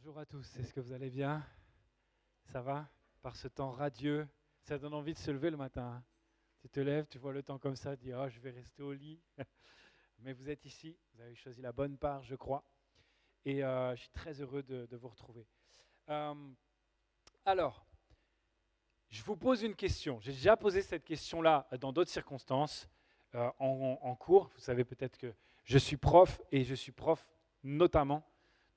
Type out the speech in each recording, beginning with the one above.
Bonjour à tous, est-ce que vous allez bien? Ça va? Par ce temps radieux, ça donne envie de se lever le matin, hein. Tu te lèves, tu vois le temps comme ça, tu dis « Ah, je vais rester au lit ». Mais vous êtes ici, vous avez choisi la bonne part, je crois. Et je suis très heureux de vous retrouver. Euh, alors, je vous pose une question. J'ai déjà posé cette question-là dans d'autres circonstances, en cours. Vous savez peut-être que je suis prof, et je suis prof notamment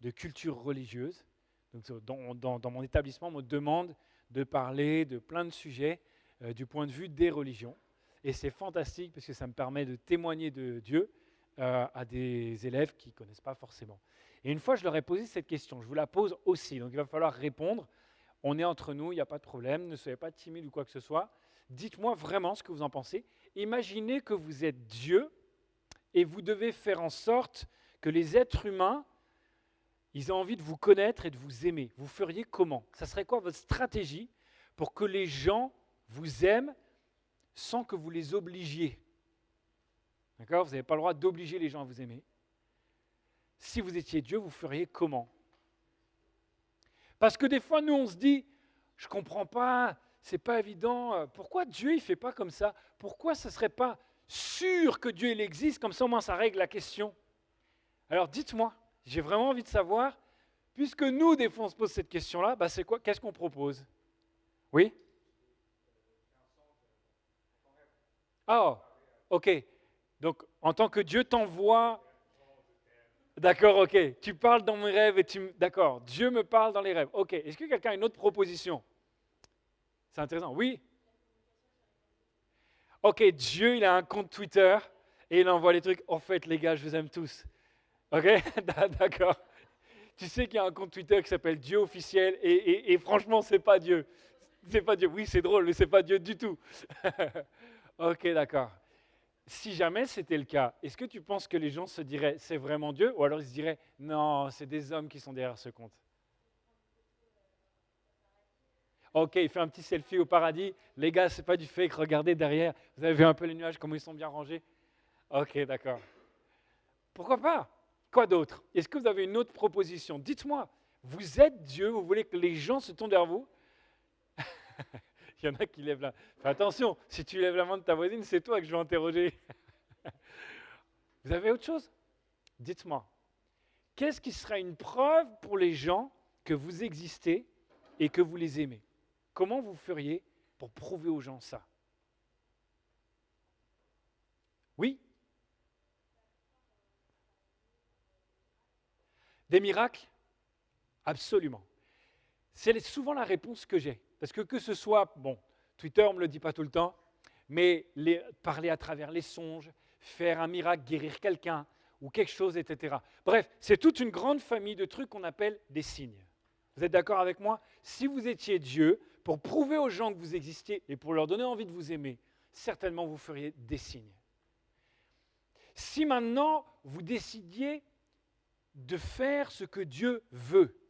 de culture religieuse. Donc, dans mon établissement, on me demande de parler de plein de sujets du point de vue des religions. Et c'est fantastique parce que ça me permet de témoigner de Dieu à des élèves qui ne connaissent pas forcément. Et une fois, je leur ai posé cette question. Je vous la pose aussi. Donc, il va falloir répondre. On est entre nous, il n'y a pas de problème. Ne soyez pas timide ou quoi que ce soit. Dites-moi vraiment ce que vous en pensez. Imaginez que vous êtes Dieu et vous devez faire en sorte que les êtres humains, ils ont envie de vous connaître et de vous aimer. Vous feriez comment? Ça serait quoi votre stratégie pour que les gens vous aiment sans que vous les obligiez? D'accord? Vous n'avez pas le droit d'obliger les gens à vous aimer. Si vous étiez Dieu, vous feriez comment? Parce que des fois, nous, on se dit, je ne comprends pas, c'est pas évident. Pourquoi Dieu, il ne fait pas comme ça? Pourquoi ce ne serait pas sûr que Dieu, il existe? Comme ça, au moins, ça règle la question. Alors, dites-moi, j'ai vraiment envie de savoir, puisque nous, des fois, on se pose cette question-là, c'est quoi? Qu'est-ce qu'on propose? Oui? Ah, ok. Donc, en tant que Dieu t'envoie... D'accord, ok. Tu parles dans mes rêves et tu... D'accord, Dieu me parle dans les rêves. Ok. Est-ce que quelqu'un a une autre proposition? C'est intéressant. Oui? Ok, Dieu, il a un compte Twitter et il envoie les trucs. En fait, les gars, je vous aime tous. Ok? D'accord. Tu sais qu'il y a un compte Twitter qui s'appelle Dieu officiel et franchement, c'est pas Dieu. C'est pas Dieu. Oui, c'est drôle, mais c'est pas Dieu du tout. Ok, d'accord. Si jamais c'était le cas, est-ce que tu penses que les gens se diraient c'est vraiment Dieu ou alors ils se diraient non, c'est des hommes qui sont derrière ce compte? Ok, il fait un petit selfie au paradis. Les gars, c'est pas du fake, regardez derrière. Vous avez vu un peu les nuages, comment ils sont bien rangés? Ok, d'accord. Pourquoi pas? Quoi d'autre? Est-ce que vous avez une autre proposition? Dites-moi, vous êtes Dieu, vous voulez que les gens se tournent vers vous? Il y en a qui lèvent la... Fais attention, si tu lèves la main de ta voisine, c'est toi que je vais interroger. Vous avez autre chose? Dites-moi. Qu'est-ce qui sera une preuve pour les gens que vous existez et que vous les aimez? Comment vous feriez pour prouver aux gens ça? Oui? Des miracles? Absolument. C'est souvent la réponse que j'ai. Parce que ce soit, bon, Twitter ne me le dit pas tout le temps, mais parler à travers les songes, faire un miracle, guérir quelqu'un, ou quelque chose, etc. Bref, c'est toute une grande famille de trucs qu'on appelle des signes. Vous êtes d'accord avec moi? Si vous étiez Dieu, pour prouver aux gens que vous existiez et pour leur donner envie de vous aimer, certainement vous feriez des signes. Si maintenant vous décidiez de faire ce que Dieu veut,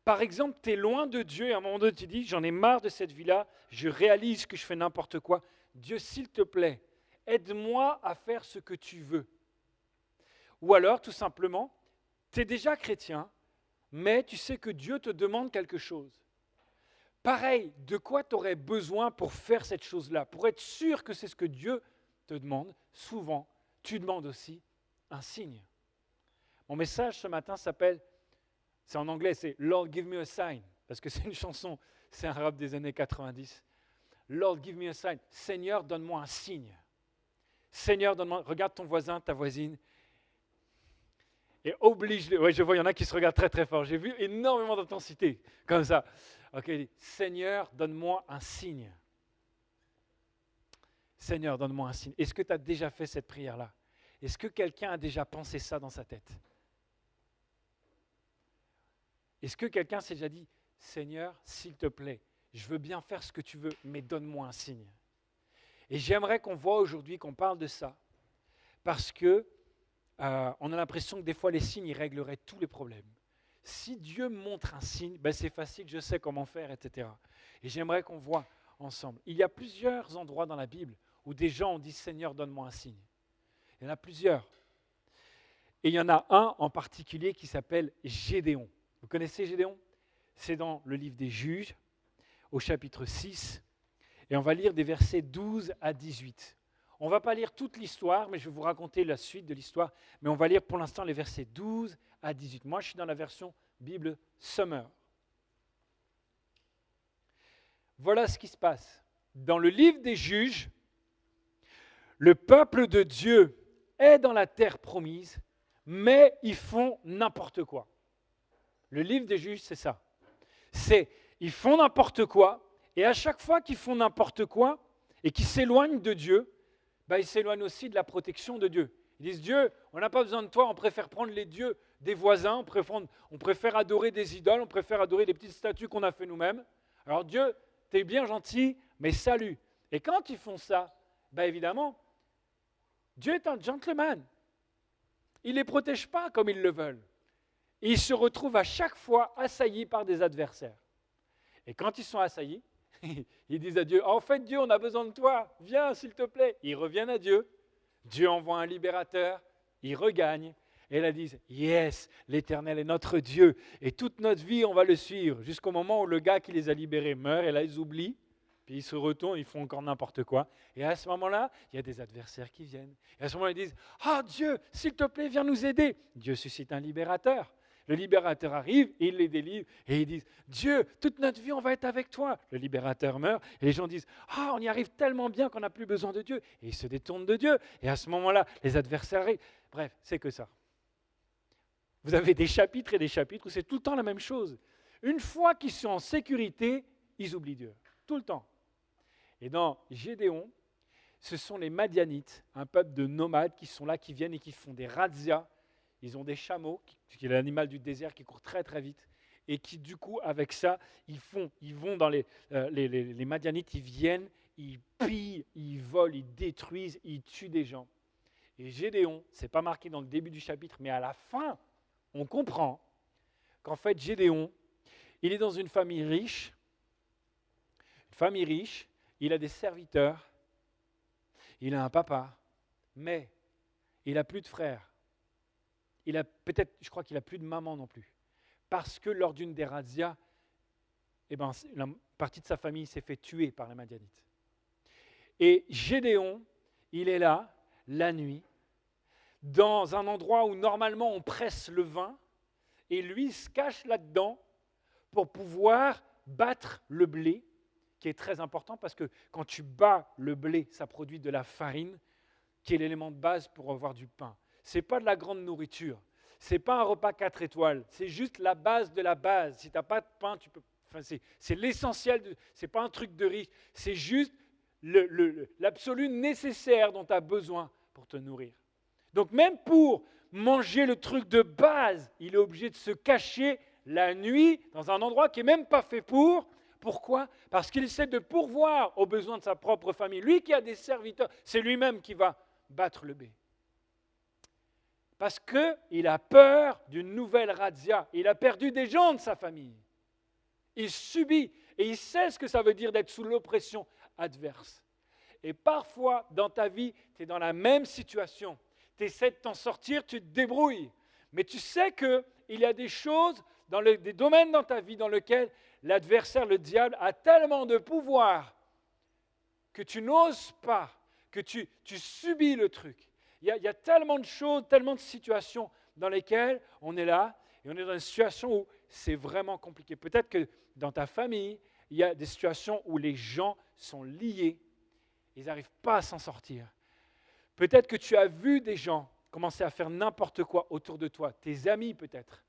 par exemple, tu es loin de Dieu et à un moment donné tu dis, j'en ai marre de cette vie-là, je réalise que je fais n'importe quoi. Dieu, s'il te plaît, aide-moi à faire ce que tu veux. Ou alors, tout simplement, tu es déjà chrétien, mais tu sais que Dieu te demande quelque chose. Pareil, de quoi tu aurais besoin pour faire cette chose-là? Pour être sûr que c'est ce que Dieu te demande, souvent, tu demandes aussi un signe. Mon message ce matin s'appelle, c'est en anglais, c'est Lord, give me a sign, parce que c'est une chanson, c'est un rap des années 90. Lord, give me a sign. Seigneur, donne-moi un signe. Seigneur, donne-moi, regarde ton voisin, ta voisine, et oblige-les. Oui, je vois, il y en a qui se regardent très très fort. J'ai vu énormément d'intensité, comme ça. Ok, Seigneur, donne-moi un signe. Seigneur, donne-moi un signe. Est-ce que tu as déjà fait cette prière-là? Est-ce que quelqu'un a déjà pensé ça dans sa tête? Est-ce que quelqu'un s'est déjà dit, Seigneur, s'il te plaît, je veux bien faire ce que tu veux, mais donne-moi un signe. Et j'aimerais qu'on voit aujourd'hui, qu'on parle de ça, parce que on a l'impression que des fois les signes, ils régleraient tous les problèmes. Si Dieu me montre un signe, c'est facile, je sais comment faire, etc. Et j'aimerais qu'on voit ensemble. Il y a plusieurs endroits dans la Bible où des gens ont dit, Seigneur, donne-moi un signe. Il y en a plusieurs. Et il y en a un en particulier qui s'appelle Gédéon. Vous connaissez Gédéon? C'est dans le livre des Juges, au chapitre 6, et on va lire des versets 12 à 18. On ne va pas lire toute l'histoire, mais je vais vous raconter la suite de l'histoire, mais on va lire pour l'instant les versets 12 à 18. Moi, je suis dans la version Bible Summer. Voilà ce qui se passe. Dans le livre des Juges, le peuple de Dieu est dans la terre promise, mais ils font n'importe quoi. Le livre des Juges, c'est ça. Ils font n'importe quoi, et à chaque fois qu'ils font n'importe quoi et qu'ils s'éloignent de Dieu, ils s'éloignent aussi de la protection de Dieu. Ils disent, Dieu, on n'a pas besoin de toi, on préfère prendre les dieux des voisins, on préfère adorer des idoles, on préfère adorer des petites statues qu'on a fait nous-mêmes. Alors Dieu, t'es bien gentil, mais salut. Et quand ils font ça, évidemment, Dieu est un gentleman. Il ne les protège pas comme ils le veulent. Et ils se retrouvent à chaque fois assaillis par des adversaires. Et quand ils sont assaillis, ils disent à Dieu, en fait Dieu, on a besoin de toi, viens s'il te plaît. Ils reviennent à Dieu, Dieu envoie un libérateur, ils regagnent, et là disent, yes, l'Éternel est notre Dieu, et toute notre vie on va le suivre, jusqu'au moment où le gars qui les a libérés meurt, et là ils oublient, puis ils se retournent, ils font encore n'importe quoi. Et à ce moment-là, il y a des adversaires qui viennent. Et à ce moment-là, ils disent, ah Dieu, s'il te plaît, viens nous aider. Dieu suscite un libérateur. Le libérateur arrive, et il les délivre, et ils disent, Dieu, toute notre vie, on va être avec toi. Le libérateur meurt, et les gens disent, ah, on y arrive tellement bien qu'on n'a plus besoin de Dieu. Et ils se détournent de Dieu. Et à ce moment-là, les adversaires arrivent. Bref, c'est que ça. Vous avez des chapitres et des chapitres où c'est tout le temps la même chose. Une fois qu'ils sont en sécurité, ils oublient Dieu. Tout le temps. Et dans Gédéon, ce sont les Madianites, un peuple de nomades qui sont là, qui viennent et qui font des razzias. Ils ont des chameaux, qui est l'animal du désert qui court très très vite, et qui du coup, avec ça, ils vont dans les Madianites, ils viennent, ils pillent, ils volent, ils détruisent, ils tuent des gens. Et Gédéon, ce n'est pas marqué dans le début du chapitre, mais à la fin, on comprend qu'en fait, Gédéon, il est dans une famille riche, il a des serviteurs, il a un papa, mais il n'a plus de frères. Je crois qu'il n'a plus de maman non plus. Parce que lors d'une des razzias, la partie de sa famille s'est fait tuer par les Madianites. Et Gédéon, il est là, la nuit, dans un endroit où normalement on presse le vin, et lui il se cache là-dedans pour pouvoir battre le blé, qui est très important parce que quand tu bats le blé, ça produit de la farine, qui est l'élément de base pour avoir du pain. Ce n'est pas de la grande nourriture, ce n'est pas un repas 4 étoiles, c'est juste la base de la base. Si tu n'as pas de pain, c'est l'essentiel, ce n'est pas un truc de riche, c'est juste l'absolu nécessaire dont tu as besoin pour te nourrir. Donc même pour manger le truc de base, il est obligé de se cacher la nuit dans un endroit qui n'est même pas fait pour. Pourquoi ? Parce qu'il essaie de pourvoir aux besoins de sa propre famille. Lui qui a des serviteurs, c'est lui-même qui va battre le blé. Parce qu'il a peur d'une nouvelle razzia. Il a perdu des gens de sa famille. Il subit et il sait ce que ça veut dire d'être sous l'oppression adverse. Et parfois, dans ta vie, tu es dans la même situation. Tu essaies de t'en sortir, tu te débrouilles. Mais tu sais qu'il y a des choses, des domaines dans ta vie dans lesquels l'adversaire, le diable, a tellement de pouvoir que tu n'oses pas, que tu subis le truc. Il y a tellement de choses, tellement de situations dans lesquelles on est là et on est dans une situation où c'est vraiment compliqué. Peut-être que dans ta famille, il y a des situations où les gens sont liés, ils n'arrivent pas à s'en sortir. Peut-être que tu as vu des gens commencer à faire n'importe quoi autour de toi, tes amis peut-être.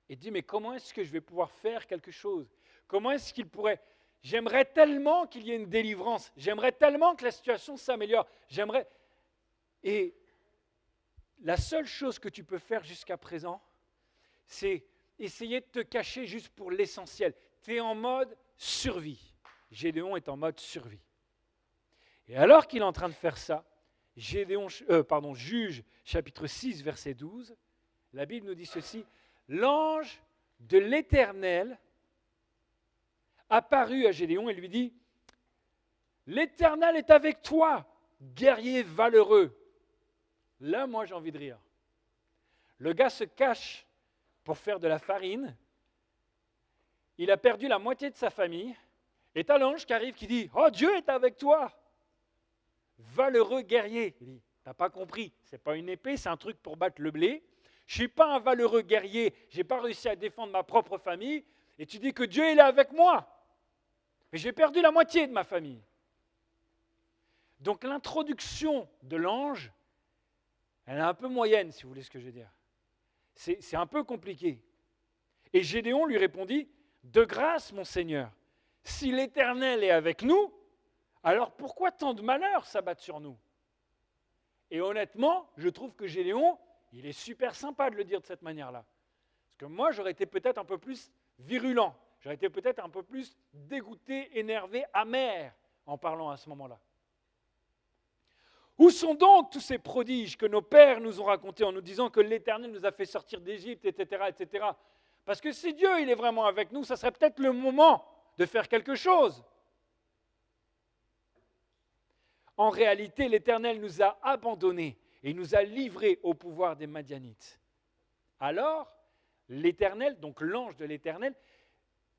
Et dis, mais comment est-ce que je vais pouvoir faire quelque chose ? Comment est-ce qu'il pourrait... J'aimerais tellement qu'il y ait une délivrance. J'aimerais tellement que la situation s'améliore. Et la seule chose que tu peux faire jusqu'à présent, c'est essayer de te cacher juste pour l'essentiel. Tu es en mode survie. Gédéon est en mode survie. Et alors qu'il est en train de faire ça, Juge chapitre 6, verset 12, la Bible nous dit ceci, « L'ange de l'Éternel apparut à Gédéon et lui dit, « L'Éternel est avec toi, guerrier valeureux. » Là, moi, j'ai envie de rire. Le gars se cache pour faire de la farine. Il a perdu la moitié de sa famille. Et t'as l'ange qui arrive qui dit « Oh, Dieu est avec toi !» Valeureux guerrier. Il dit « T'as pas compris, c'est pas une épée, c'est un truc pour battre le blé. Je suis pas un valeureux guerrier, j'ai pas réussi à défendre ma propre famille. Et tu dis que Dieu il est avec moi. Mais j'ai perdu la moitié de ma famille. » Donc l'introduction de l'ange, elle est un peu moyenne, si vous voulez ce que je veux dire. C'est un peu compliqué. Et Gédéon lui répondit « De grâce, mon Seigneur, si l'Éternel est avec nous, alors pourquoi tant de malheurs s'abattent sur nous ?» Et honnêtement, je trouve que Gédéon, il est super sympa de le dire de cette manière-là. Parce que moi, j'aurais été peut-être un peu plus virulent. J'aurais été peut-être un peu plus dégoûté, énervé, amer en parlant à ce moment-là. Où sont donc tous ces prodiges que nos pères nous ont racontés en nous disant que l'Éternel nous a fait sortir d'Égypte, etc., etc. Parce que si Dieu il est vraiment avec nous, ça serait peut-être le moment de faire quelque chose. En réalité, l'Éternel nous a abandonnés et il nous a livrés au pouvoir des Madianites. Alors, l'Éternel, donc l'ange de l'Éternel,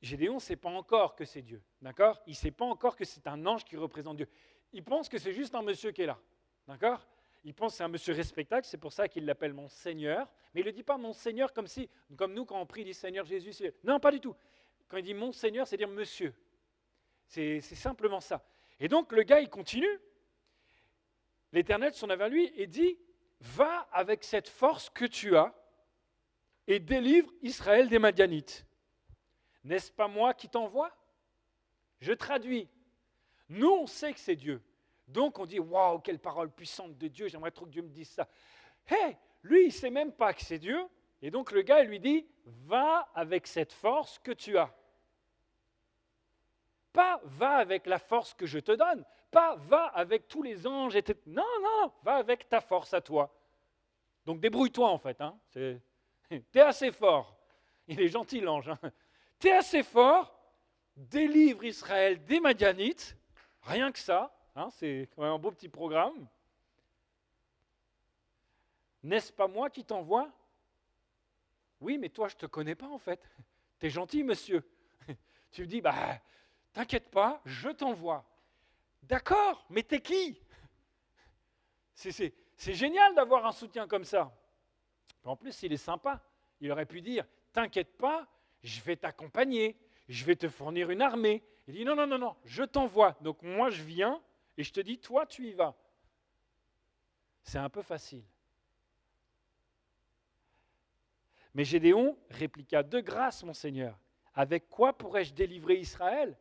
Gédéon ne sait pas encore que c'est Dieu, d'accord ? Il ne sait pas encore que c'est un ange qui représente Dieu. Il pense que c'est juste un monsieur qui est là, d'accord ? Il pense que c'est un monsieur respectable, c'est pour ça qu'il l'appelle mon Seigneur. Mais il ne le dit pas mon Seigneur comme nous quand on prie, il dit Seigneur Jésus. Non, pas du tout. Quand il dit mon Seigneur, c'est dire monsieur. C'est simplement ça. Et donc le gars, il continue. L'Éternel s'en va vers lui et dit « Va avec cette force que tu as et délivre Israël des Madianites. N'est-ce pas moi qui t'envoie ?» Je traduis. Nous, on sait que c'est Dieu. Donc on dit « Waouh, quelle parole puissante de Dieu, j'aimerais trop que Dieu me dise ça. » Hé, lui, il ne sait même pas que c'est Dieu. Et donc le gars, il lui dit « Va avec cette force que tu as. » Pas « Va avec la force que je te donne. » Pas « Va avec tous les anges. » Non, non, va avec ta force à toi. Donc débrouille-toi en fait. Hein. T'es assez fort. Il est gentil l'ange. Hein. T'es assez fort. Délivre Israël des Madianites. Rien que ça. Hein, c'est quand même un beau petit programme. N'est-ce pas moi qui t'envoie ? Oui, mais toi, je ne te connais pas en fait. T'es gentil, monsieur. Tu me dis, t'inquiète pas, je t'envoie. D'accord, mais t'es qui ? C'est génial d'avoir un soutien comme ça. En plus, il est sympa. Il aurait pu dire, t'inquiète pas, je vais t'accompagner, je vais te fournir une armée. Il dit, non, non, non, non, je t'envoie. Donc moi, je viens et je te dis, toi, tu y vas. C'est un peu facile. Mais Gédéon répliqua, de grâce, mon Seigneur, avec quoi pourrais-je délivrer Israël ?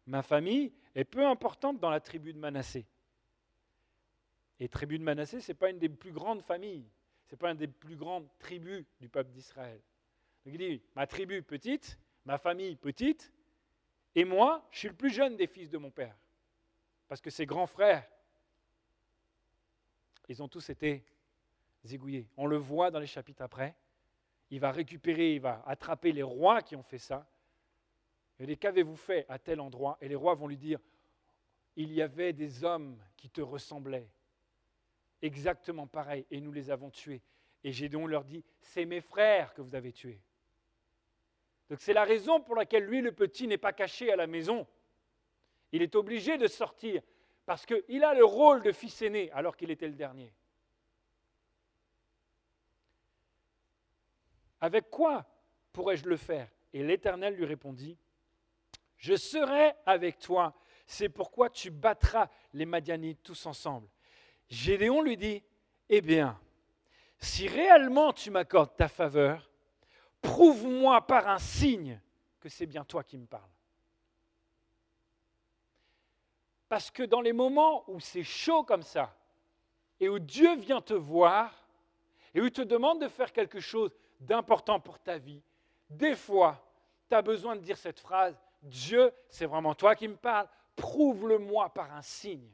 Ma famille est peu importante dans la tribu de Manassé. Et tribu de Manassé, ce n'est pas une des plus grandes familles, ce n'est pas une des plus grandes tribus du peuple d'Israël. Donc il dit, ma tribu petite, ma famille petite, et moi, je suis le plus jeune des fils de mon père. Parce que ses grands frères, ils ont tous été zigouillés. On le voit dans les chapitres après. Il va récupérer, il va attraper les rois qui ont fait ça. Et les qu'avez-vous fait à tel endroit ? Et les rois vont lui dire, il y avait des hommes qui te ressemblaient, exactement pareil, et nous les avons tués. Et Gédéon leur dit, c'est mes frères que vous avez tués. Donc c'est la raison pour laquelle lui, le petit, n'est pas caché à la maison. Il est obligé de sortir, parce qu'il a le rôle de fils aîné, alors qu'il était le dernier. Avec quoi pourrais-je le faire ? Et l'Éternel lui répondit, je serai avec toi, c'est pourquoi tu battras les Madianites tous ensemble. Gédéon lui dit, eh bien, si réellement tu m'accordes ta faveur, prouve-moi par un signe que c'est bien toi qui me parles. Parce que dans les moments où c'est chaud comme ça, et où Dieu vient te voir, et où il te demande de faire quelque chose d'important pour ta vie, des fois, tu as besoin de dire cette phrase, Dieu, c'est vraiment toi qui me parles, prouve-le-moi par un signe.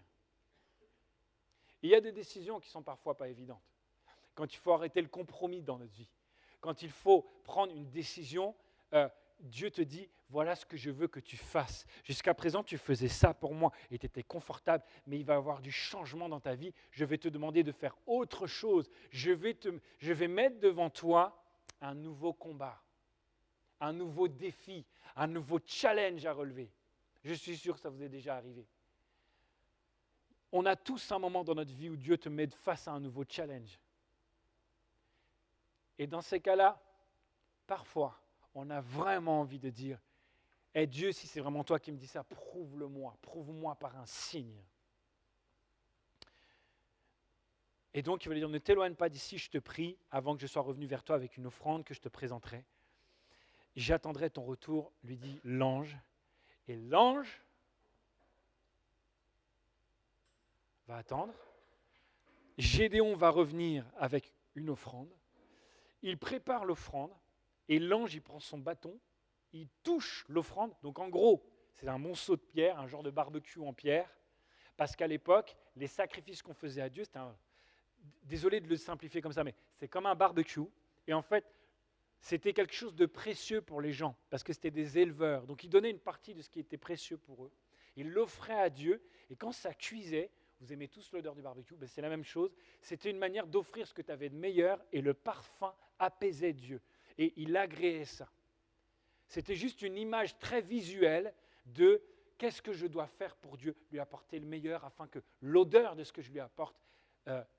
Il y a des décisions qui sont parfois pas évidentes. Quand il faut arrêter le compromis dans notre vie, quand il faut prendre une décision, Dieu te dit, voilà ce que je veux que tu fasses. Jusqu'à présent, tu faisais ça pour moi et tu étais confortable, mais il va y avoir du changement dans ta vie. Je vais te demander de faire autre chose. Je vais mettre devant toi un nouveau combat, un nouveau défi, un nouveau challenge à relever. Je suis sûr que ça vous est déjà arrivé. On a tous un moment dans notre vie où Dieu te met face à un nouveau challenge. Et dans ces cas-là, parfois, on a vraiment envie de dire « Eh Dieu, si c'est vraiment toi qui me dis ça, prouve-le-moi, prouve-moi par un signe. » Et donc, il va lui dire « Ne t'éloigne pas d'ici, je te prie, avant que je sois revenu vers toi avec une offrande que je te présenterai. J'attendrai ton retour, lui dit l'ange. » Et l'ange va attendre. Gédéon va revenir avec une offrande. Il prépare l'offrande et l'ange, il prend son bâton, il touche l'offrande. Donc en gros, c'est un monceau de pierre, un genre de barbecue en pierre, parce qu'à l'époque, les sacrifices qu'on faisait à Dieu, c'était désolé de le simplifier comme ça, mais c'est comme un barbecue. Et en fait, c'était quelque chose de précieux pour les gens, parce que c'était des éleveurs. Donc ils donnaient une partie de ce qui était précieux pour eux. Ils l'offraient à Dieu, et quand ça cuisait, vous aimez tous l'odeur du barbecue, ben c'est la même chose. C'était une manière d'offrir ce que tu avais de meilleur, et le parfum apaisait Dieu. Et il agréait ça. C'était juste une image très visuelle de qu'est-ce que je dois faire pour Dieu, lui apporter le meilleur afin que l'odeur de ce que je lui apporte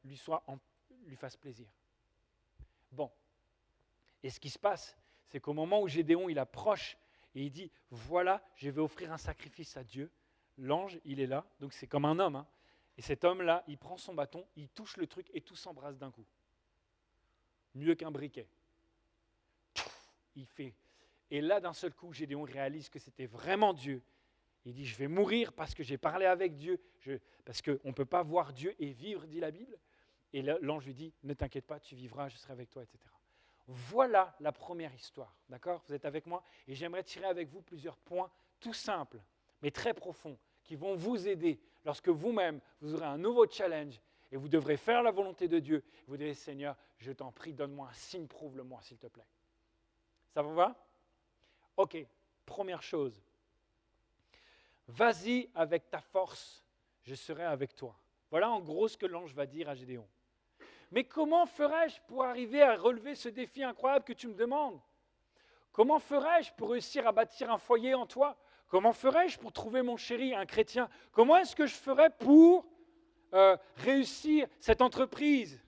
lui fasse plaisir. Bon. Et ce qui se passe, c'est qu'au moment où Gédéon il approche et il dit « Voilà, je vais offrir un sacrifice à Dieu », l'ange, il est là, donc c'est comme un homme. Et cet homme-là, il prend son bâton, il touche le truc et tout s'embrasse d'un coup. Mieux qu'un briquet. Il fait. Et là, d'un seul coup, Gédéon réalise que c'était vraiment Dieu. Il dit, je vais mourir parce que j'ai parlé avec Dieu, parce qu'on ne peut pas voir Dieu et vivre, dit la Bible. Et l'ange lui dit, ne t'inquiète pas, tu vivras, je serai avec toi, etc. Voilà la première histoire, d'accord? Vous êtes avec moi? Et j'aimerais tirer avec vous plusieurs points tout simples, mais très profonds, qui vont vous aider lorsque vous-même, vous aurez un nouveau challenge et vous devrez faire la volonté de Dieu. Vous direz, Seigneur, je t'en prie, donne-moi un signe, prouve-le-moi, s'il te plaît. Ça vous va? Ok, première chose. Vas-y avec ta force, je serai avec toi. Voilà en gros ce que l'ange va dire à Gédéon. Mais comment ferais-je pour arriver à relever ce défi incroyable que tu me demandes? Comment ferais-je pour réussir à bâtir un foyer en toi? Comment ferais-je pour trouver mon chéri, un chrétien? Comment est-ce que je ferais pour réussir cette entreprise?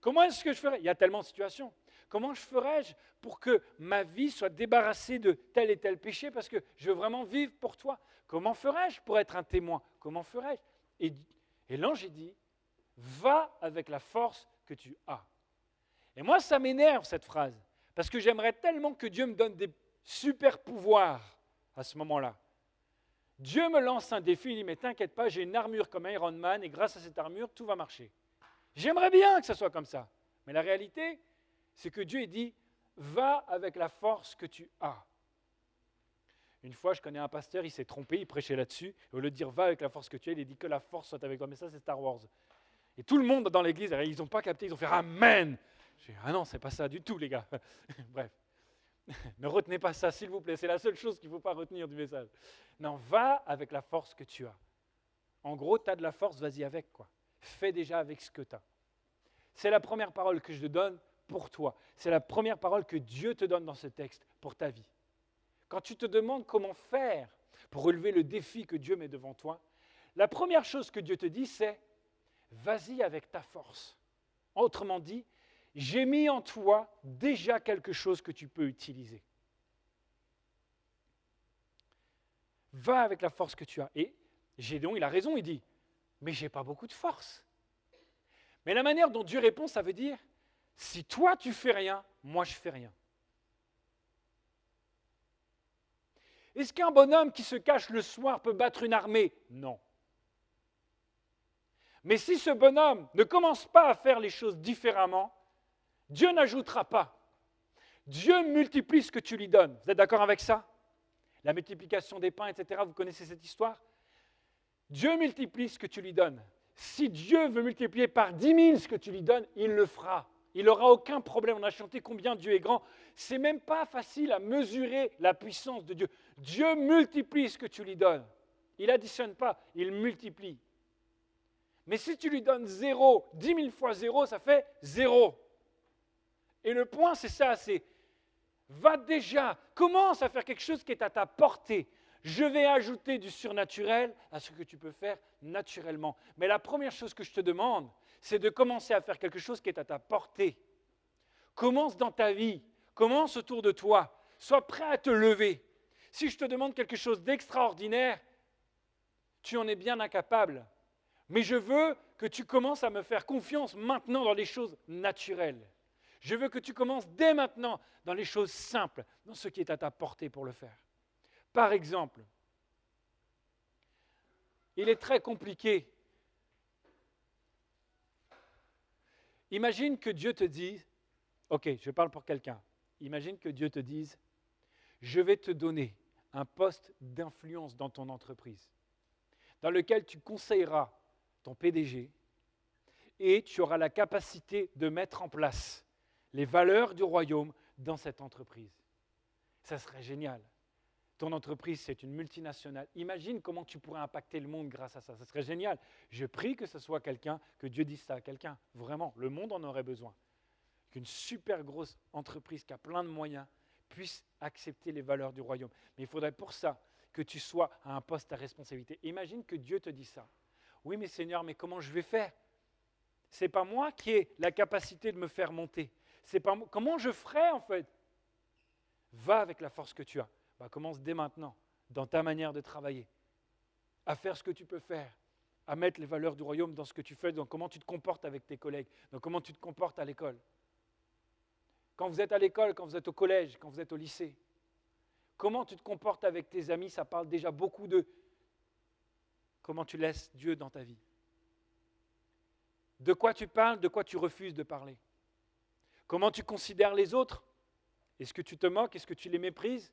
Comment est-ce que je ferais? Il y a tellement de situations. Comment ferais-je pour que ma vie soit débarrassée de tel et tel péché parce que je veux vraiment vivre pour toi? Comment ferais-je pour être un témoin? Comment ferais-je? Et l'ange dit, va avec la force que tu as. Et moi, ça m'énerve cette phrase, parce que j'aimerais tellement que Dieu me donne des super pouvoirs à ce moment-là. Dieu me lance un défi, il dit, mais t'inquiète pas, j'ai une armure comme Iron Man, et grâce à cette armure, tout va marcher. J'aimerais bien que ça soit comme ça, mais la réalité, c'est que Dieu dit, va avec la force que tu as. Une fois, je connais un pasteur, il s'est trompé, il prêchait là-dessus, et au lieu de dire, va avec la force que tu as, il dit que la force soit avec toi, mais ça, c'est Star Wars. Et tout le monde dans l'église, ils n'ont pas capté, ils ont fait Amen. Je dis, ah non, c'est pas ça du tout, les gars. Bref, ne retenez pas ça, s'il vous plaît. C'est la seule chose qu'il ne faut pas retenir du message. Non, va avec la force que tu as. En gros, tu as de la force, vas-y avec, quoi. Fais déjà avec ce que tu as. C'est la première parole que je te donne pour toi. C'est la première parole que Dieu te donne dans ce texte pour ta vie. Quand tu te demandes comment faire pour relever le défi que Dieu met devant toi, la première chose que Dieu te dit, c'est vas-y avec ta force. Autrement dit, j'ai mis en toi déjà quelque chose que tu peux utiliser. Va avec la force que tu as. Et Gédéon, il a raison, il dit, mais je n'ai pas beaucoup de force. Mais la manière dont Dieu répond, ça veut dire, si toi tu fais rien, moi je fais rien. Est-ce qu'un bonhomme qui se cache le soir peut battre une armée? Non. Mais si ce bonhomme ne commence pas à faire les choses différemment, Dieu n'ajoutera pas. Dieu multiplie ce que tu lui donnes. Vous êtes d'accord avec ça? La multiplication des pains, etc., vous connaissez cette histoire? Dieu multiplie ce que tu lui donnes. Si Dieu veut multiplier par 10 000 ce que tu lui donnes, il le fera. Il n'aura aucun problème. On a chanté combien Dieu est grand. C'est même pas facile à mesurer la puissance de Dieu. Dieu multiplie ce que tu lui donnes. Il n'additionne pas, il multiplie. Mais si tu lui donnes 0, 10 000 fois 0, ça fait 0. Et le point, c'est ça, c'est Commence à faire quelque chose qui est à ta portée. Je vais ajouter du surnaturel à ce que tu peux faire naturellement. Mais la première chose que je te demande, c'est de commencer à faire quelque chose qui est à ta portée. Commence dans ta vie, commence autour de toi, sois prêt à te lever. Si je te demande quelque chose d'extraordinaire, tu en es bien incapable. Mais je veux que tu commences à me faire confiance maintenant dans les choses naturelles. Je veux que tu commences dès maintenant dans les choses simples, dans ce qui est à ta portée pour le faire. Par exemple, il est très compliqué. Imagine que Dieu te dise, ok, je parle pour quelqu'un, imagine que Dieu te dise, je vais te donner un poste d'influence dans ton entreprise, dans lequel tu conseilleras ton PDG et tu auras la capacité de mettre en place les valeurs du royaume dans cette entreprise. Ça serait génial. Ton entreprise, c'est une multinationale. Imagine comment tu pourrais impacter le monde grâce à ça. Ça serait génial. Je prie que ce soit quelqu'un, que Dieu dise ça à quelqu'un. Vraiment, le monde en aurait besoin. Qu'une super grosse entreprise qui a plein de moyens puisse accepter les valeurs du royaume. Mais il faudrait pour ça que tu sois à un poste à responsabilité. Imagine que Dieu te dit ça. Oui, mais Seigneur, mais comment je vais faire? Ce n'est pas moi qui ai la capacité de me faire monter. C'est pas moi. Comment je ferai en fait? Va avec la force que tu as. Commence dès maintenant, dans ta manière de travailler, à faire ce que tu peux faire, à mettre les valeurs du royaume dans ce que tu fais, dans comment tu te comportes avec tes collègues, dans comment tu te comportes à l'école. Quand vous êtes à l'école, quand vous êtes au collège, quand vous êtes au lycée, comment tu te comportes avec tes amis, ça parle déjà beaucoup de comment tu laisses Dieu dans ta vie. De quoi tu parles, de quoi tu refuses de parler. Comment tu considères les autres? Est-ce que tu te moques? Est-ce que tu les méprises?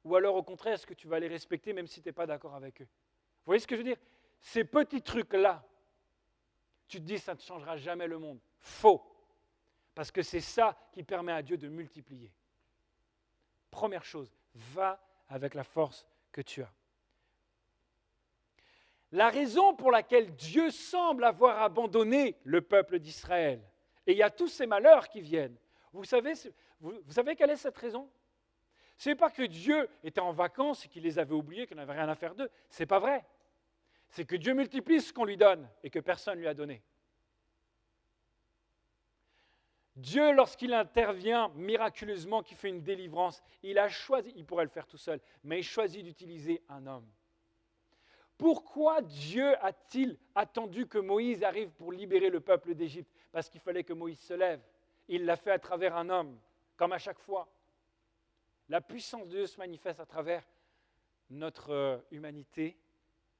Ou alors au contraire, est-ce que tu vas les respecter même si tu n'es pas d'accord avec eux? Vous voyez ce que je veux dire? Ces petits trucs-là, tu te dis ça ne changera jamais le monde. Faux. Parce que c'est ça qui permet à Dieu de multiplier. Première chose, va avec la force que tu as. La raison pour laquelle Dieu semble avoir abandonné le peuple d'Israël, et il y a tous ces malheurs qui viennent, vous savez quelle est cette raison? Ce n'est pas que Dieu était en vacances et qu'il les avait oubliés, qu'il n'avait rien à faire d'eux. Ce n'est pas vrai. C'est que Dieu multiplie ce qu'on lui donne et que personne ne lui a donné. Dieu, lorsqu'il intervient miraculeusement, qui fait une délivrance, il a choisi, il pourrait le faire tout seul, mais il choisit d'utiliser un homme. Pourquoi Dieu a-t-il attendu que Moïse arrive pour libérer le peuple d'Égypte? Parce qu'il fallait que Moïse se lève. Il l'a fait à travers un homme, comme à chaque fois. La puissance de Dieu se manifeste à travers notre humanité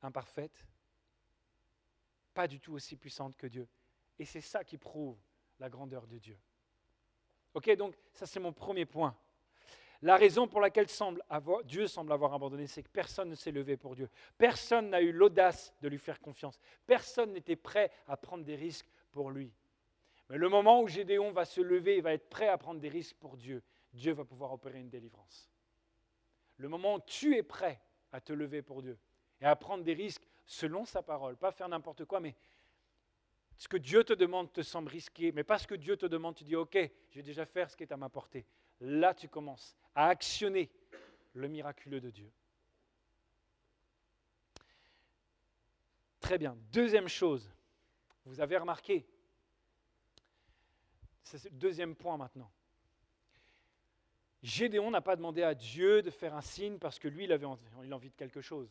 imparfaite, pas du tout aussi puissante que Dieu. Et c'est ça qui prouve la grandeur de Dieu. Ok, donc ça c'est mon premier point. La raison pour laquelle Dieu semble avoir abandonné, c'est que personne ne s'est levé pour Dieu. Personne n'a eu l'audace de lui faire confiance. Personne n'était prêt à prendre des risques pour lui. Mais le moment où Gédéon va se lever, il va être prêt à prendre des risques pour Dieu. Dieu va pouvoir opérer une délivrance. Le moment où tu es prêt à te lever pour Dieu et à prendre des risques selon sa parole, pas faire n'importe quoi, mais ce que Dieu te demande te semble risqué, mais pas ce que Dieu te demande, tu dis ok, je vais déjà faire ce qui est à ma portée. Là, tu commences à actionner le miraculeux de Dieu. Très bien. Deuxième chose, vous avez remarqué, c'est le deuxième point maintenant. Gédéon n'a pas demandé à Dieu de faire un signe parce que lui, il avait envie de quelque chose.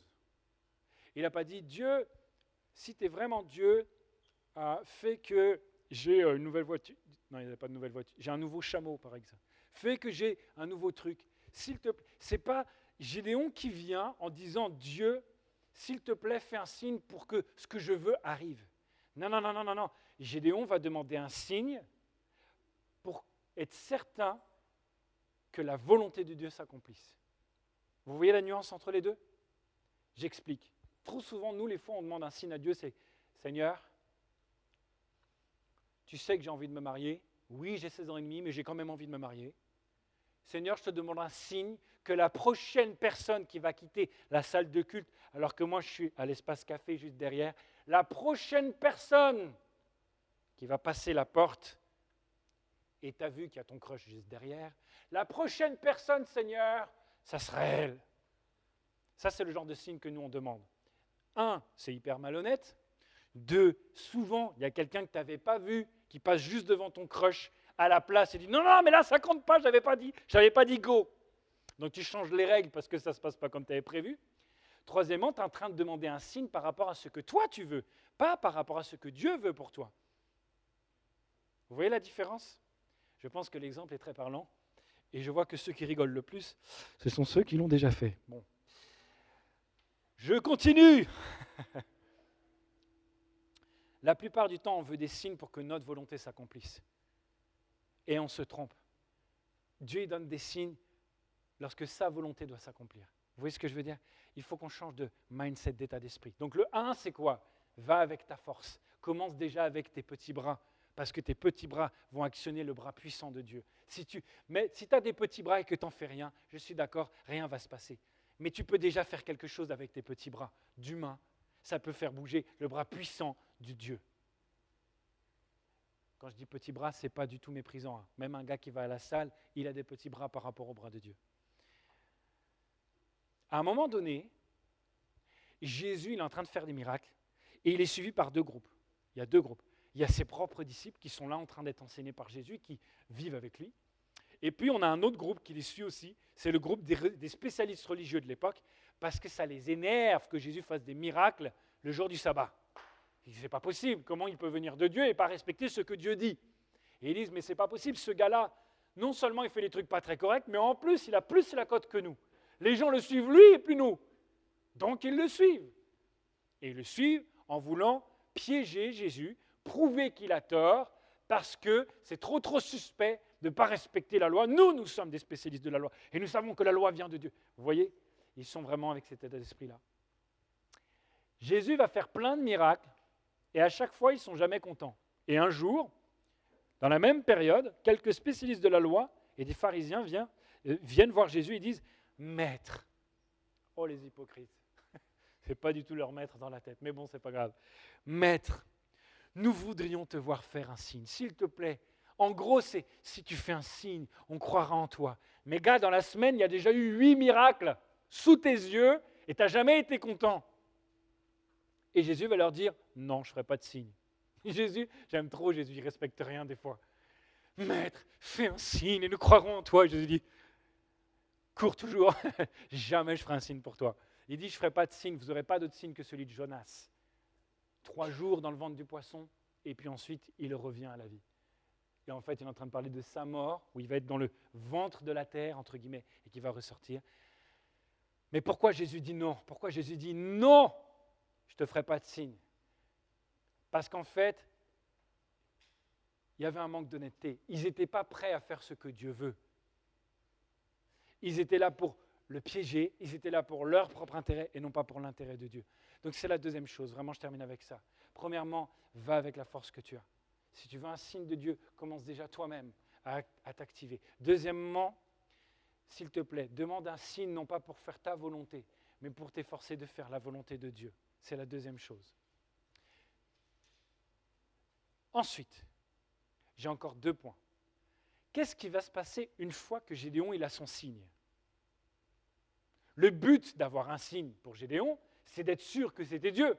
Il n'a pas dit, Dieu, si tu es vraiment Dieu, fais que j'ai une nouvelle voiture. Non, il n'y avait pas de nouvelle voiture. J'ai un nouveau chameau, par exemple. Fais que j'ai un nouveau truc. S'il te plaît, c'est pas Gédéon qui vient en disant, Dieu, s'il te plaît, fais un signe pour que ce que je veux arrive. Non. Gédéon va demander un signe pour être certain que la volonté de Dieu s'accomplisse. Vous voyez la nuance entre les deux? J'explique. Trop souvent, nous, les fois, on demande un signe à Dieu, c'est « Seigneur, tu sais que j'ai envie de me marier. Oui, j'ai 16 ans et demi, mais j'ai quand même envie de me marier. Seigneur, je te demande un signe que la prochaine personne qui va quitter la salle de culte, alors que moi, je suis à l'espace café juste derrière, la prochaine personne qui va passer la porte, et tu as vu qu'il y a ton crush juste derrière, la prochaine personne, Seigneur, ça serait elle. Ça, c'est le genre de signe que nous, on demande. 1, c'est hyper malhonnête. 2, souvent, il y a quelqu'un que tu n'avais pas vu, qui passe juste devant ton crush à la place et dit « Non, non, mais là, ça ne compte pas, je n'avais pas dit go ». Donc, tu changes les règles parce que ça ne se passe pas comme tu avais prévu. Troisièmement, tu es en train de demander un signe par rapport à ce que toi, tu veux, pas par rapport à ce que Dieu veut pour toi. Vous voyez la différence ? Je pense que l'exemple est très parlant. Et je vois que ceux qui rigolent le plus, ce sont ceux qui l'ont déjà fait. Bon. Je continue. La plupart du temps, on veut des signes pour que notre volonté s'accomplisse. Et on se trompe. Dieu donne des signes lorsque sa volonté doit s'accomplir. Vous voyez ce que je veux dire ? Il faut qu'on change de mindset, d'état d'esprit. Donc le 1, c'est quoi ? Va avec ta force. Commence déjà avec tes petits bras. Parce que tes petits bras vont actionner le bras puissant de Dieu. Mais si tu as des petits bras et que tu n'en fais rien, je suis d'accord, rien ne va se passer. Mais tu peux déjà faire quelque chose avec tes petits bras d'humain. Ça peut faire bouger le bras puissant du Dieu. Quand je dis petits bras, ce n'est pas du tout méprisant. Hein. Même un gars qui va à la salle, il a des petits bras par rapport au bras de Dieu. À un moment donné, Jésus il est en train de faire des miracles et il est suivi par 2 groupes. Il y a 2 groupes. Il y a ses propres disciples qui sont là en train d'être enseignés par Jésus, qui vivent avec lui. Et puis, on a un autre groupe qui les suit aussi. C'est le groupe des spécialistes religieux de l'époque, parce que ça les énerve que Jésus fasse des miracles le jour du sabbat. C'est pas possible. Comment il peut venir de Dieu et pas respecter ce que Dieu dit ? Et ils disent, mais c'est pas possible, ce gars-là, non seulement il fait des trucs pas très corrects, mais en plus, il a plus la cote que nous. Les gens le suivent lui et plus nous. Donc, ils le suivent. Et ils le suivent en voulant piéger Jésus, prouver qu'il a tort, parce que c'est trop suspect de ne pas respecter la loi. Nous sommes des spécialistes de la loi, et nous savons que la loi vient de Dieu. Vous voyez, ils sont vraiment avec cet état d'esprit-là. Jésus va faire plein de miracles, et à chaque fois, ils ne sont jamais contents. Et un jour, dans la même période, quelques spécialistes de la loi et des pharisiens viennent voir Jésus et disent « Maître ». Oh, les hypocrites. Ce n'est pas du tout leur maître dans la tête, mais bon, ce n'est pas grave. « Maître, nous voudrions te voir faire un signe, s'il te plaît. » En gros, c'est si tu fais un signe, on croira en toi. Mais gars, dans la semaine, il y a déjà eu 8 miracles sous tes yeux et tu n'as jamais été content. Et Jésus va leur dire, non, je ne ferai pas de signe. Jésus, j'aime trop Jésus, il ne respecte rien des fois. Maître, fais un signe et nous croirons en toi. Et Jésus dit, cours toujours, jamais je ferai un signe pour toi. Il dit, je ne ferai pas de signe, vous n'aurez pas d'autre signe que celui de Jonas. 3 jours dans le ventre du poisson, et puis ensuite, il revient à la vie. Et en fait, il est en train de parler de sa mort, où il va être dans le ventre de la terre, entre guillemets, et qui va ressortir. Mais pourquoi Jésus dit non ? Pourquoi Jésus dit non ? Je ne te ferai pas de signe. Parce qu'en fait, il y avait un manque d'honnêteté. Ils n'étaient pas prêts à faire ce que Dieu veut. Ils étaient là pour le piéger, ils étaient là pour leur propre intérêt et non pas pour l'intérêt de Dieu. Donc c'est la deuxième chose, vraiment je termine avec ça. Premièrement, va avec la force que tu as. Si tu veux un signe de Dieu, commence déjà toi-même à t'activer. Deuxièmement, s'il te plaît, demande un signe non pas pour faire ta volonté, mais pour t'efforcer de faire la volonté de Dieu. C'est la deuxième chose. Ensuite, j'ai encore 2 points. Qu'est-ce qui va se passer une fois que Gédéon il a son signe ? Le but d'avoir un signe pour Gédéon, c'est d'être sûr que c'était Dieu.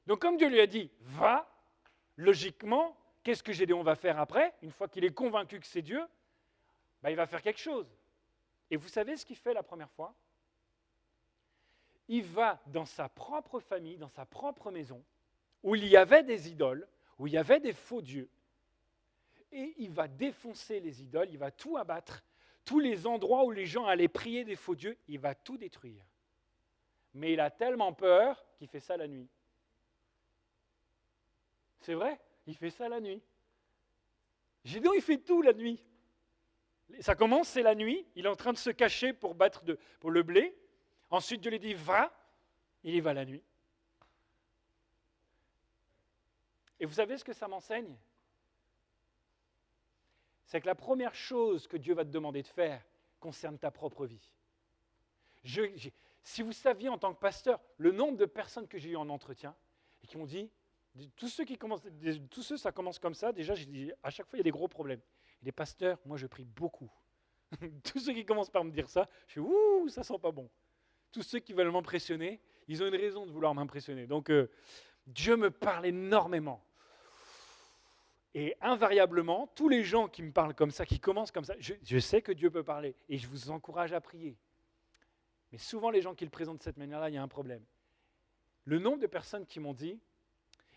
Donc comme Dieu lui a dit, va, logiquement, qu'est-ce que Gédéon va faire après ? Une fois qu'il est convaincu que c'est Dieu, il va faire quelque chose. Et vous savez ce qu'il fait la première fois ? Il va dans sa propre famille, dans sa propre maison, où il y avait des idoles, où il y avait des faux dieux, et il va défoncer les idoles, il va tout abattre, tous les endroits où les gens allaient prier des faux dieux, il va tout détruire. Mais il a tellement peur qu'il fait ça la nuit. C'est vrai, il fait ça la nuit. Gédéon, il fait tout la nuit. Ça commence, c'est la nuit, il est en train de se cacher pour pour le blé. Ensuite, Dieu lui dit, va, il y va la nuit. Et vous savez ce que ça m'enseigne ? C'est que la première chose que Dieu va te demander de faire concerne ta propre vie. Si vous saviez en tant que pasteur le nombre de personnes que j'ai eues en entretien et qui m'ont dit, Tous ceux, ça commence comme ça. Déjà, j'ai dit, à chaque fois, il y a des gros problèmes. Et les pasteurs, moi, je prie beaucoup. Tous ceux qui commencent par me dire ça, je fais ouh, ça sent pas bon. Tous ceux qui veulent m'impressionner, ils ont une raison de vouloir m'impressionner. Donc, Dieu me parle énormément. Et invariablement, tous les gens qui me parlent comme ça, qui commencent comme ça, je sais que Dieu peut parler et je vous encourage à prier. Mais souvent, les gens qui le présentent de cette manière-là, il y a un problème. Le nombre de personnes qui m'ont dit,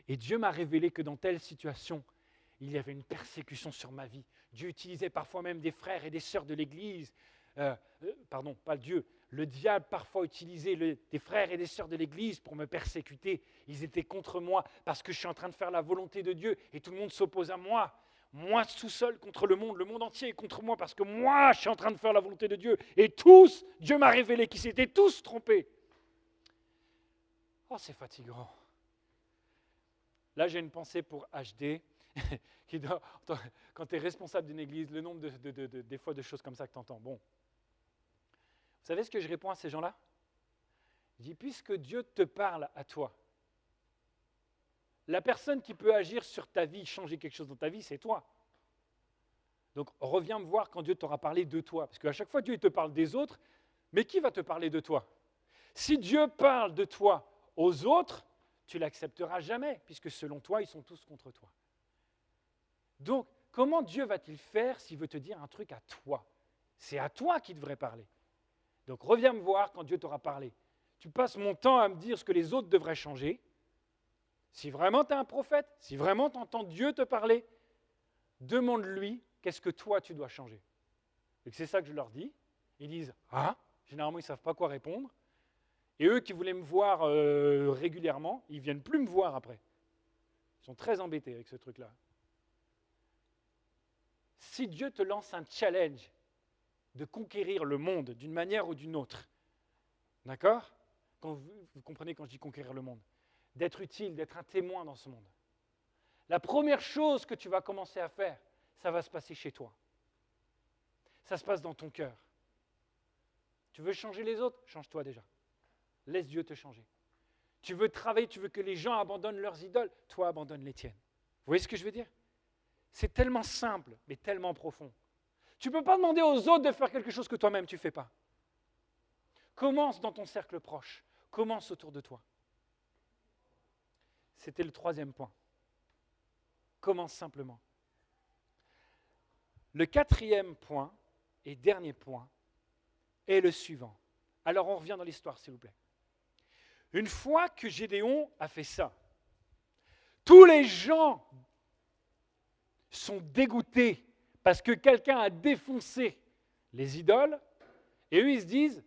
et Dieu m'a révélé que dans telle situation, il y avait une persécution sur ma vie. Dieu utilisait parfois même des frères et des sœurs de l'Église. Pardon, pas Dieu. Le diable parfois utilisait des frères et des sœurs de l'Église pour me persécuter. Ils étaient contre moi parce que je suis en train de faire la volonté de Dieu et tout le monde s'oppose à moi. Moi tout seul contre le monde entier est contre moi parce que moi je suis en train de faire la volonté de Dieu. Et tous, Dieu m'a révélé qu'ils s'étaient tous trompés. Oh, c'est fatigant. Là, j'ai une pensée pour HD. Quand tu es responsable d'une église, le nombre des fois de choses comme ça que tu entends. Bon. Vous savez ce que je réponds à ces gens-là? Je dis, puisque Dieu te parle à toi, la personne qui peut agir sur ta vie, changer quelque chose dans ta vie, c'est toi. Donc, reviens me voir quand Dieu t'aura parlé de toi. Parce qu'à chaque fois, Dieu il te parle des autres, mais qui va te parler de toi? Si Dieu parle de toi aux autres, tu ne l'accepteras jamais, puisque selon toi, ils sont tous contre toi. Donc, comment Dieu va-t-il faire s'il veut te dire un truc à toi? C'est à toi qu'il devrait parler. Donc, reviens me voir quand Dieu t'aura parlé. Tu passes mon temps à me dire ce que les autres devraient changer. Si vraiment tu es un prophète, si vraiment tu entends Dieu te parler, demande-lui qu'est-ce que toi tu dois changer. Et c'est ça que je leur dis. Ils disent « Ah !» Généralement, ils ne savent pas quoi répondre. Et eux qui voulaient me voir régulièrement, ils ne viennent plus me voir après. Ils sont très embêtés avec ce truc-là. Si Dieu te lance un challenge de conquérir le monde d'une manière ou d'une autre, d'accord? Vous comprenez quand je dis conquérir le monde, d'être utile, d'être un témoin dans ce monde. La première chose que tu vas commencer à faire, ça va se passer chez toi. Ça se passe dans ton cœur. Tu veux changer les autres? Change-toi déjà. Laisse Dieu te changer. Tu veux travailler, tu veux que les gens abandonnent leurs idoles? Toi, abandonne les tiennes. Vous voyez ce que je veux dire? C'est tellement simple, mais tellement profond. Tu ne peux pas demander aux autres de faire quelque chose que toi-même tu ne fais pas. Commence dans ton cercle proche. Commence autour de toi. C'était le troisième point. Commence simplement. Le quatrième point et dernier point est le suivant. Alors on revient dans l'histoire, s'il vous plaît. Une fois que Gédéon a fait ça, tous les gens sont dégoûtés parce que quelqu'un a défoncé les idoles, et eux ils se disent,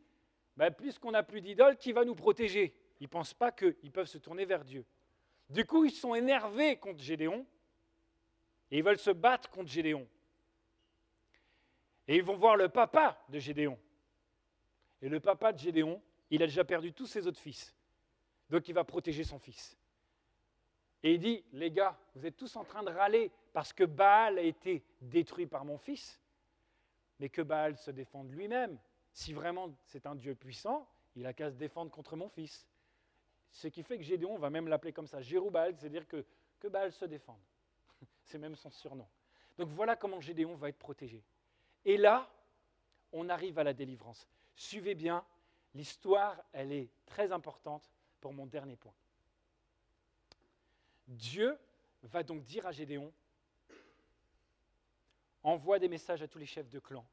puisqu'on n'a plus d'idoles, qui va nous protéger? Ils ne pensent pas qu'ils peuvent se tourner vers Dieu. Du coup, ils sont énervés contre Gédéon, et ils veulent se battre contre Gédéon. Et ils vont voir le papa de Gédéon. Et le papa de Gédéon, il a déjà perdu tous ses autres fils. Donc il va protéger son fils. Et il dit, les gars, vous êtes tous en train de râler parce que Baal a été détruit par mon fils, mais que Baal se défende lui-même. Si vraiment c'est un Dieu puissant, il n'a qu'à se défendre contre mon fils. Ce qui fait que Gédéon, on va même l'appeler comme ça, Jérubaal, c'est-à-dire que Baal se défende. C'est même son surnom. Donc voilà comment Gédéon va être protégé. Et là, on arrive à la délivrance. Suivez bien, l'histoire, elle est très importante pour mon dernier point. Dieu va donc dire à Gédéon, envoie des messages à tous les chefs de clan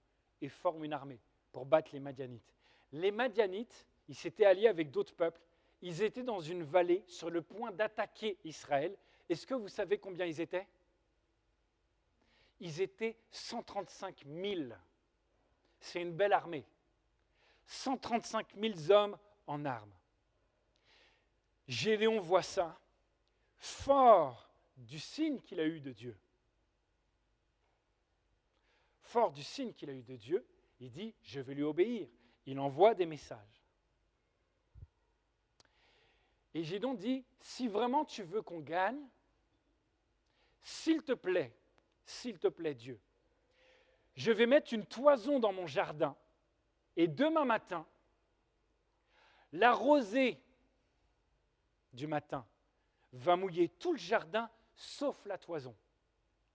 et forme une armée pour battre les Madianites. Les Madianites, ils s'étaient alliés avec d'autres peuples. Ils étaient dans une vallée sur le point d'attaquer Israël. Est-ce que vous savez combien ils étaient? Ils étaient 135 000. C'est une belle armée. 135 000 hommes en armes. Gédéon voit ça, fort du signe qu'il a eu de Dieu. Fort du signe qu'il a eu de Dieu, il dit, je vais lui obéir. Il envoie des messages. Et Gédéon dit, si vraiment tu veux qu'on gagne, s'il te plaît Dieu, je vais mettre une toison dans mon jardin et demain matin, la rosée du matin va mouiller tout le jardin sauf la toison.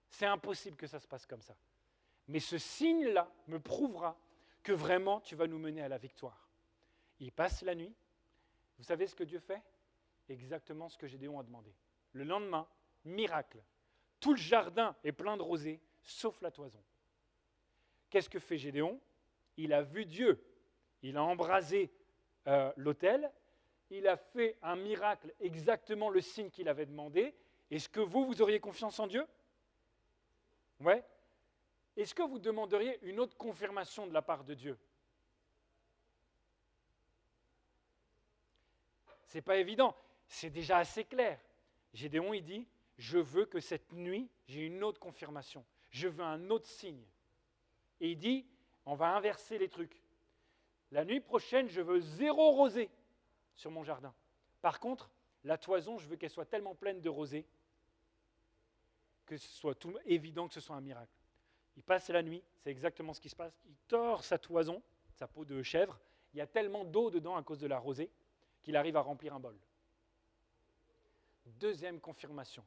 C'est impossible que ça se passe comme ça. Mais ce signe-là me prouvera que vraiment tu vas nous mener à la victoire. Il passe la nuit. Vous savez ce que Dieu fait? Exactement ce que Gédéon a demandé. Le lendemain, miracle. Tout le jardin est plein de rosée, sauf la toison. Qu'est-ce que fait Gédéon? Il a vu Dieu. Il a embrasé l'autel. Il a fait un miracle, exactement le signe qu'il avait demandé. Est-ce que vous auriez confiance en Dieu? Ouais. Est-ce que vous demanderiez une autre confirmation de la part de Dieu? Ce n'est pas évident. C'est déjà assez clair. Gédéon, il dit, je veux que cette nuit, j'ai une autre confirmation. Je veux un autre signe. Et il dit, on va inverser les trucs. La nuit prochaine, je veux 0 rosée sur mon jardin. Par contre, la toison, je veux qu'elle soit tellement pleine de rosée que ce soit tout évident que ce soit un miracle. Il passe la nuit, c'est exactement ce qui se passe. Il tord sa toison, sa peau de chèvre. Il y a tellement d'eau dedans à cause de la rosée qu'il arrive à remplir un bol. Deuxième confirmation.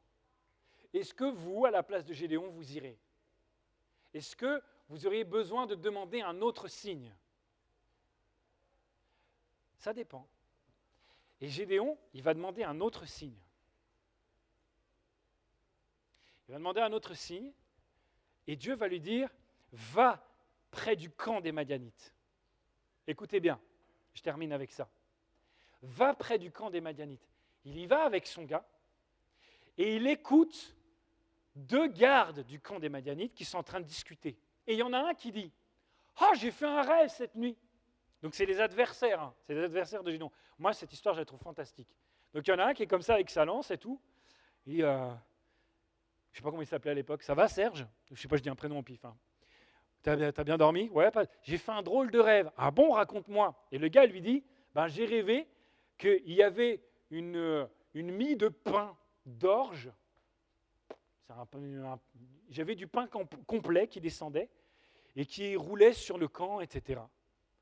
Est-ce que vous, à la place de Gédéon, vous irez? Est-ce que vous auriez besoin de demander un autre signe? Ça dépend. Et Gédéon, il va demander un autre signe. Il va demander un autre signe, et Dieu va lui dire, va près du camp des Madianites. Écoutez bien, je termine avec ça. Va près du camp des Madianites. Il y va avec son gars, et il écoute 2 gardes du camp des Madianites qui sont en train de discuter. Et il y en a un qui dit, « Ah, j'ai fait un rêve cette nuit !» Donc c'est les adversaires, c'est les adversaires de Gédéon. Moi, cette histoire, je la trouve fantastique. Donc il y en a un qui est comme ça avec sa lance et tout. Et, je ne sais pas comment il s'appelait à l'époque. Ça va, Serge? Je ne sais pas, je dis un prénom au pif. Hein. T'as bien dormi? Ouais, j'ai fait un drôle de rêve. Ah bon, raconte-moi. Et le gars lui dit, j'ai rêvé qu'il y avait une mie de pain d'orge. J'avais du pain complet qui descendait et qui roulait sur le camp, etc.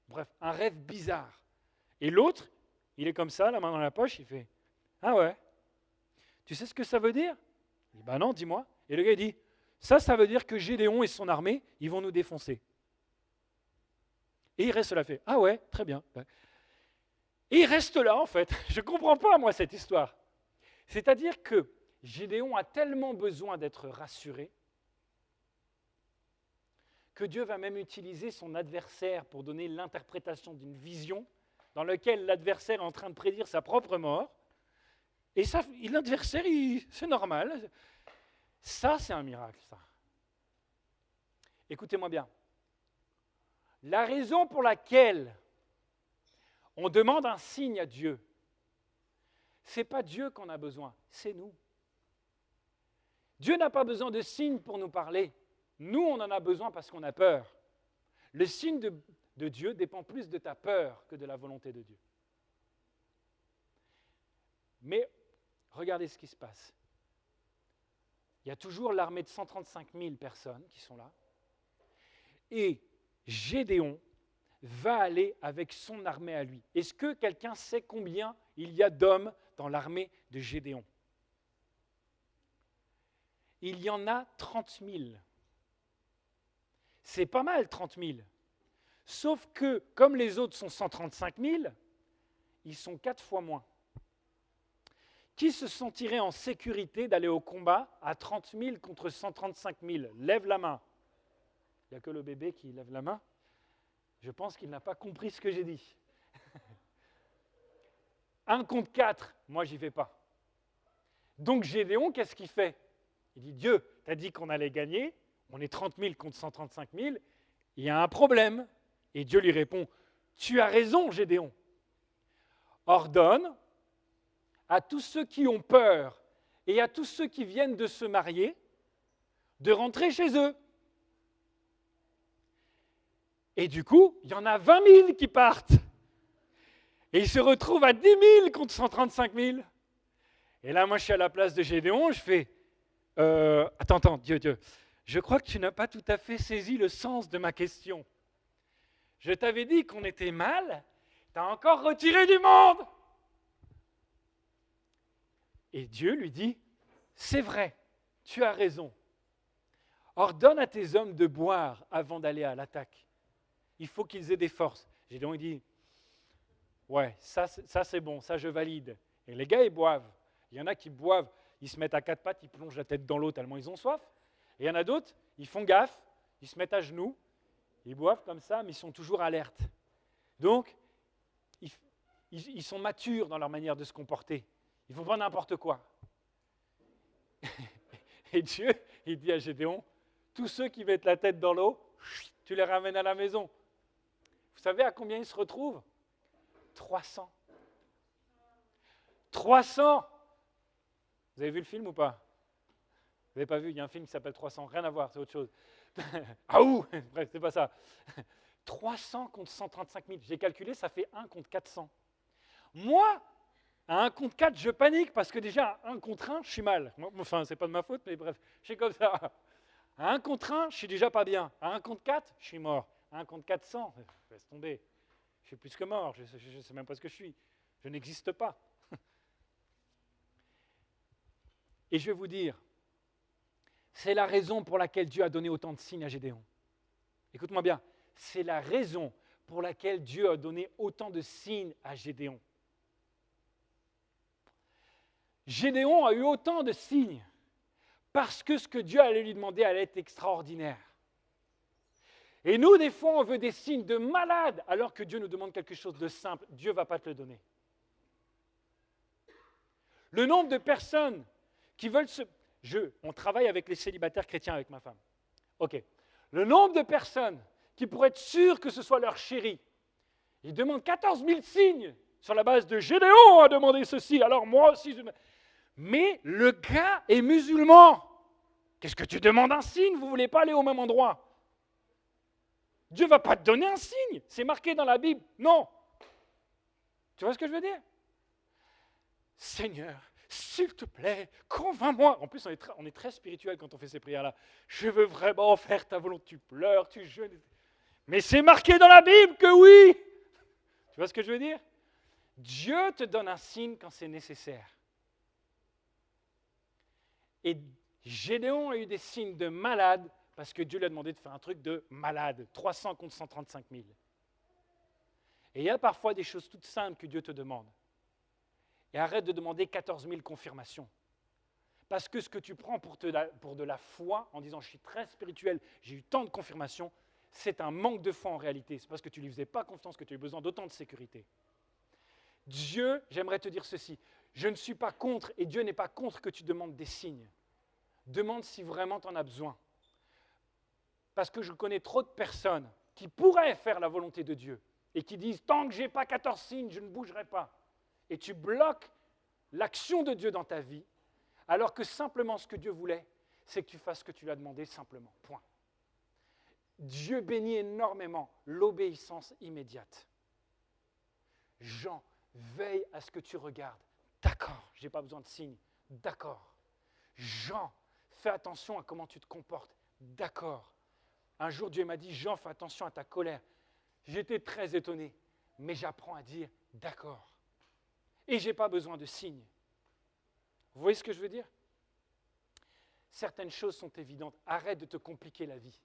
Bref, un rêve bizarre. Et l'autre, il est comme ça, la main dans la poche, il fait « Ah ouais, tu sais ce que ça veut dire ?» Il dit « Non, dis-moi. » Et le gars il dit « Ça veut dire que Gédéon et son armée, ils vont nous défoncer. » Et il reste là, fait « Ah ouais, très bien. » Et il reste là, en fait. Je ne comprends pas, moi, cette histoire. C'est-à-dire que Gédéon a tellement besoin d'être rassuré que Dieu va même utiliser son adversaire pour donner l'interprétation d'une vision dans laquelle l'adversaire est en train de prédire sa propre mort. Et ça, l'adversaire, c'est normal. Ça, c'est un miracle, ça. Écoutez-moi bien. La raison pour laquelle on demande un signe à Dieu, ce n'est pas Dieu qu'on a besoin, c'est nous. Dieu n'a pas besoin de signes pour nous parler. Nous, on en a besoin parce qu'on a peur. Le signe de Dieu dépend plus de ta peur que de la volonté de Dieu. Mais regardez ce qui se passe. Il y a toujours l'armée de 135 000 personnes qui sont là. Et Gédéon va aller avec son armée à lui. Est-ce que quelqu'un sait combien il y a d'hommes dans l'armée de Gédéon? Il y en a 30 000. C'est pas mal, 30 000. Sauf que, comme les autres sont 135 000, ils sont 4 fois moins. Qui se sentirait en sécurité d'aller au combat à 30 000 contre 135 000? Lève la main. Il n'y a que le bébé qui lève la main. Je pense qu'il n'a pas compris ce que j'ai dit. 1 contre 4, moi j'y vais pas. Donc Gédéon, qu'est-ce qu'il fait? Il dit, Dieu, tu as dit qu'on allait gagner, on est 30 000 contre 135 000, il y a un problème. Et Dieu lui répond, tu as raison, Gédéon. Ordonne à tous ceux qui ont peur et à tous ceux qui viennent de se marier de rentrer chez eux. Et du coup, il y en a 20 000 qui partent. Et ils se retrouvent à 10 000 contre 135 000. Et là, moi, je suis à la place de Gédéon, je fais attends, Dieu, je crois que tu n'as pas tout à fait saisi le sens de ma question. Je t'avais dit qu'on était mal, tu as encore retiré du monde. Et Dieu lui dit, c'est vrai, tu as raison. Ordonne à tes hommes de boire avant d'aller à l'attaque. Il faut qu'ils aient des forces. Gédéon il dit, ouais, ça c'est bon, ça je valide. Et les gars, ils boivent. Il y en a qui boivent, ils se mettent à quatre pattes, ils plongent la tête dans l'eau tellement ils ont soif. Et il y en a d'autres, ils font gaffe, ils se mettent à genoux, ils boivent comme ça, mais ils sont toujours alertes. Donc, ils sont matures dans leur manière de se comporter. Ils ne font pas n'importe quoi. Et Dieu, il dit à Gédéon, tous ceux qui mettent la tête dans l'eau, tu les ramènes à la maison. Vous savez à combien ils se retrouvent? 300. 300. Vous avez vu le film ou pas? Vous n'avez pas vu? Il y a un film qui s'appelle 300. Rien à voir, c'est autre chose. Ah ouh! Bref, c'est pas ça. 300 contre 135 000. J'ai calculé, ça fait 1 contre 400. Moi, à 1 contre 4, je panique parce que déjà, à 1 contre 1, je suis mal. Enfin, c'est pas de ma faute, mais bref, je suis comme ça. À 1 contre 1, je suis déjà pas bien. À 1 contre 4, je suis mort. À 1 contre 400, laisse tomber. Je suis plus que mort. Je ne sais même pas ce que je suis. Je n'existe pas. Et je vais vous dire, c'est la raison pour laquelle Dieu a donné autant de signes à Gédéon. Écoute-moi bien, c'est la raison pour laquelle Dieu a donné autant de signes à Gédéon. Gédéon a eu autant de signes parce que ce que Dieu allait lui demander allait être extraordinaire. Et nous, des fois, on veut des signes de malade alors que Dieu nous demande quelque chose de simple. Dieu ne va pas te le donner. Le nombre de personnes qui veulent se... On travaille avec les célibataires chrétiens avec ma femme. OK. Le nombre de personnes qui pourraient être sûres que ce soit leur chéri, ils demandent 14 000 signes sur la base de Gédéon a demandé ceci, alors moi aussi... Mais le gars est musulman. Qu'est-ce que tu demandes un signe? Vous ne voulez pas aller au même endroit. Dieu ne va pas te donner un signe. C'est marqué dans la Bible. Non. Tu vois ce que je veux dire? Seigneur, s'il te plaît, convainc-moi. En plus, on est très spirituel quand on fait ces prières-là. Je veux vraiment faire ta volonté. Tu pleures, tu jeûnes. Mais c'est marqué dans la Bible que oui. Tu vois ce que je veux dire? Dieu te donne un signe quand c'est nécessaire. Et Gédéon a eu des signes de malade parce que Dieu lui a demandé de faire un truc de malade. 300 contre 135 000. Et il y a parfois des choses toutes simples que Dieu te demande. Et arrête de demander 14 000 confirmations. Parce que ce que tu prends pour de la foi, en disant « je suis très spirituel, j'ai eu tant de confirmations », c'est un manque de foi en réalité. C'est parce que tu ne lui faisais pas confiance que tu as eu besoin d'autant de sécurité. Dieu, j'aimerais te dire ceci, je ne suis pas contre, et Dieu n'est pas contre que tu demandes des signes. Demande si vraiment tu en as besoin. Parce que je connais trop de personnes qui pourraient faire la volonté de Dieu et qui disent « tant que je n'ai pas 14 signes, je ne bougerai pas ». Et tu bloques l'action de Dieu dans ta vie, alors que simplement ce que Dieu voulait, c'est que tu fasses ce que tu lui as demandé simplement. Point. Dieu bénit énormément l'obéissance immédiate. Jean, veille à ce que tu regardes. D'accord, je n'ai pas besoin de signes. D'accord. Jean, fais attention à comment tu te comportes. D'accord. Un jour, Dieu m'a dit, Jean, fais attention à ta colère. J'étais très étonné, mais j'apprends à dire d'accord. Et je n'ai pas besoin de signes. Vous voyez ce que je veux dire? Certaines choses sont évidentes. Arrête de te compliquer la vie.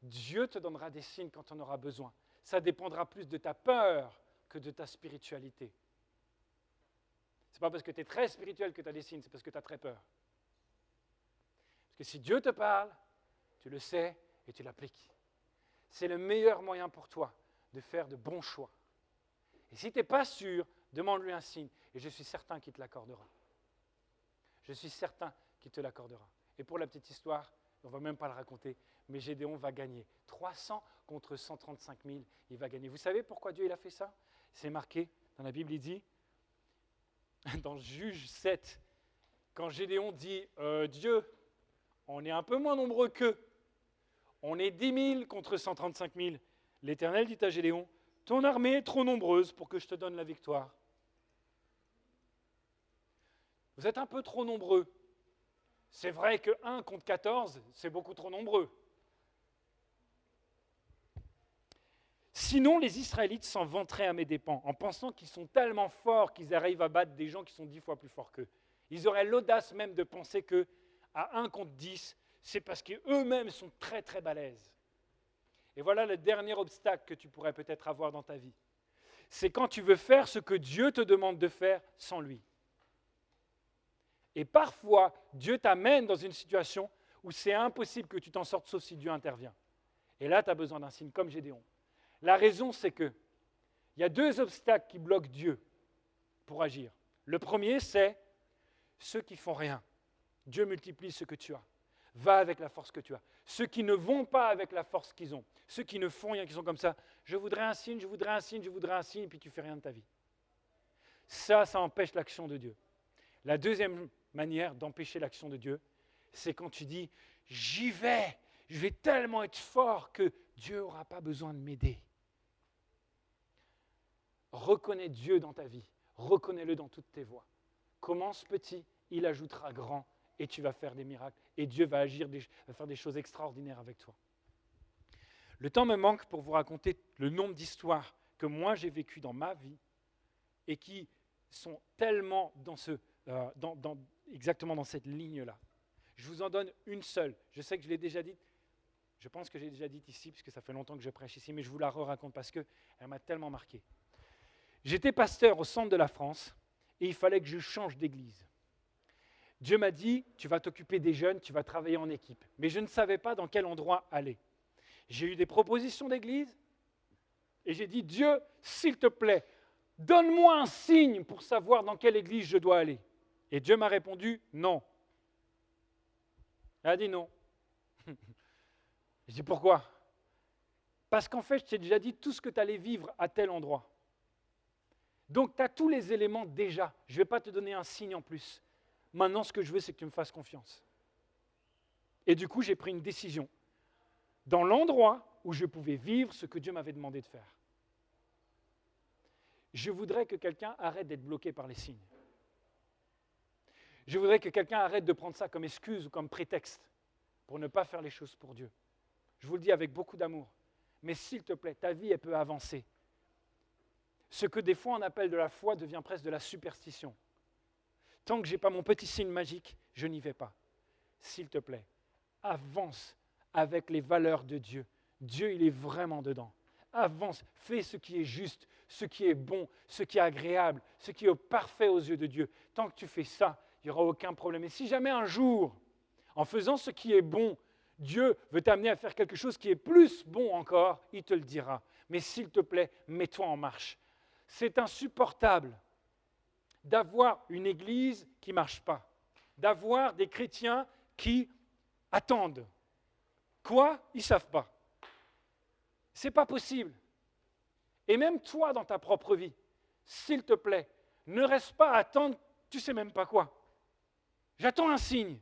Dieu te donnera des signes quand on aura besoin. Ça dépendra plus de ta peur que de ta spiritualité. Ce n'est pas parce que tu es très spirituel que tu as des signes, c'est parce que tu as très peur. Parce que si Dieu te parle, tu le sais et tu l'appliques. C'est le meilleur moyen pour toi de faire de bons choix. Et si tu n'es pas sûr, demande-lui un signe et je suis certain qu'il te l'accordera. Je suis certain qu'il te l'accordera. Et pour la petite histoire, on ne va même pas le raconter, mais Gédéon va gagner. 300 contre 135 000, il va gagner. Vous savez pourquoi Dieu il a fait ça? C'est marqué dans la Bible, il dit, dans Juge 7, quand Gédéon dit Dieu, on est un peu moins nombreux qu'eux, on est 10 000 contre 135 000. L'Éternel dit à Gédéon, ton armée est trop nombreuse pour que je te donne la victoire. Vous êtes un peu trop nombreux. C'est vrai que 1 contre 14, c'est beaucoup trop nombreux. Sinon, les Israélites s'en vanteraient à mes dépens, en pensant qu'ils sont tellement forts qu'ils arrivent à battre des gens qui sont 10 fois plus forts qu'eux. Ils auraient l'audace même de penser que à 1 contre 10, c'est parce qu'eux-mêmes sont très très balèzes. Et voilà le dernier obstacle que tu pourrais peut-être avoir dans ta vie. C'est quand tu veux faire ce que Dieu te demande de faire sans lui. Et parfois, Dieu t'amène dans une situation où c'est impossible que tu t'en sortes sauf si Dieu intervient. Et là, tu as besoin d'un signe comme Gédéon. La raison, c'est que il y a 2 obstacles qui bloquent Dieu pour agir. Le premier, c'est ceux qui font rien. Dieu multiplie ce que tu as. Va avec la force que tu as. Ceux qui ne vont pas avec la force qu'ils ont. Ceux qui ne font rien, qui sont comme ça. Je voudrais un signe, je voudrais un signe, je voudrais un signe, et puis tu ne fais rien de ta vie. Ça empêche l'action de Dieu. La deuxième manière d'empêcher l'action de Dieu, c'est quand tu dis, j'y vais, je vais tellement être fort que Dieu n'aura pas besoin de m'aider. Reconnais Dieu dans ta vie, reconnais-le dans toutes tes voies. Commence petit, il ajoutera grand, et tu vas faire des miracles, et Dieu va agir, va faire des choses extraordinaires avec toi. Le temps me manque pour vous raconter le nombre d'histoires que moi j'ai vécues dans ma vie, et qui sont tellement exactement dans cette ligne-là. Je vous en donne une seule. Je sais que je l'ai déjà dite. Je pense que j'ai déjà dit ici, puisque ça fait longtemps que je prêche ici, mais je vous la raconte parce qu'elle m'a tellement marqué. J'étais pasteur au centre de la France et il fallait que je change d'église. Dieu m'a dit, tu vas t'occuper des jeunes, tu vas travailler en équipe. Mais je ne savais pas dans quel endroit aller. J'ai eu des propositions d'église et j'ai dit, Dieu, s'il te plaît, donne-moi un signe pour savoir dans quelle église je dois aller. Et Dieu m'a répondu, non. Il a dit non. Je dis pourquoi? Parce qu'en fait, je t'ai déjà dit tout ce que tu allais vivre à tel endroit. Donc, tu as tous les éléments déjà. Je ne vais pas te donner un signe en plus. Maintenant, ce que je veux, c'est que tu me fasses confiance. Et du coup, j'ai pris une décision dans l'endroit où je pouvais vivre ce que Dieu m'avait demandé de faire. Je voudrais que quelqu'un arrête d'être bloqué par les signes. Je voudrais que quelqu'un arrête de prendre ça comme excuse ou comme prétexte pour ne pas faire les choses pour Dieu. Je vous le dis avec beaucoup d'amour. Mais s'il te plaît, ta vie, elle peut avancer. Ce que des fois on appelle de la foi devient presque de la superstition. Tant que je n'ai pas mon petit signe magique, je n'y vais pas. S'il te plaît, avance avec les valeurs de Dieu. Dieu, il est vraiment dedans. Avance, fais ce qui est juste, ce qui est bon, ce qui est agréable, ce qui est parfait aux yeux de Dieu. Tant que tu fais ça, il n'y aura aucun problème. Et si jamais un jour, en faisant ce qui est bon, Dieu veut t'amener à faire quelque chose qui est plus bon encore, il te le dira. Mais s'il te plaît, mets-toi en marche. C'est insupportable d'avoir une église qui ne marche pas, d'avoir des chrétiens qui attendent. Quoi? Ils ne savent pas. Ce n'est pas possible. Et même toi, dans ta propre vie, s'il te plaît, ne reste pas à attendre, tu ne sais même pas quoi. J'attends un signe.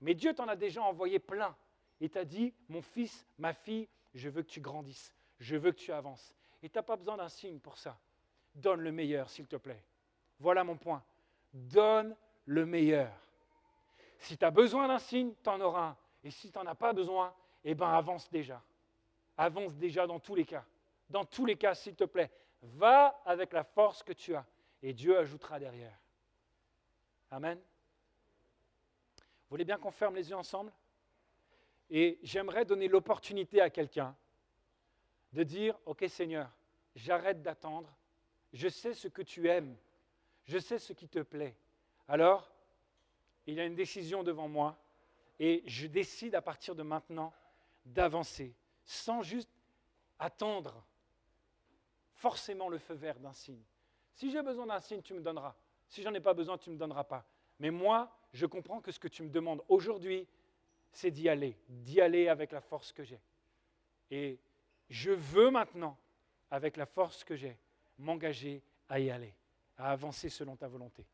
Mais Dieu t'en a déjà envoyé plein. Et t'a dit, mon fils, ma fille, je veux que tu grandisses, je veux que tu avances. Et tu n'as pas besoin d'un signe pour ça. Donne le meilleur, s'il te plaît. Voilà mon point. Donne le meilleur. Si tu as besoin d'un signe, tu en auras un. Et si tu n'en as pas besoin, eh bien avance déjà. Avance déjà dans tous les cas. Dans tous les cas, s'il te plaît, va avec la force que tu as. Et Dieu ajoutera derrière. Amen. Vous voulez bien qu'on ferme les yeux ensemble? Et j'aimerais donner l'opportunité à quelqu'un de dire, OK Seigneur, j'arrête d'attendre, je sais ce que tu aimes, je sais ce qui te plaît. Alors, il y a une décision devant moi et je décide à partir de maintenant d'avancer sans juste attendre forcément le feu vert d'un signe. Si j'ai besoin d'un signe, tu me donneras. Si j'en ai pas besoin, tu ne me donneras pas. Mais moi, je comprends que ce que tu me demandes aujourd'hui, c'est d'y aller avec la force que j'ai. Et je veux maintenant, avec la force que j'ai, m'engager à y aller, à avancer selon ta volonté.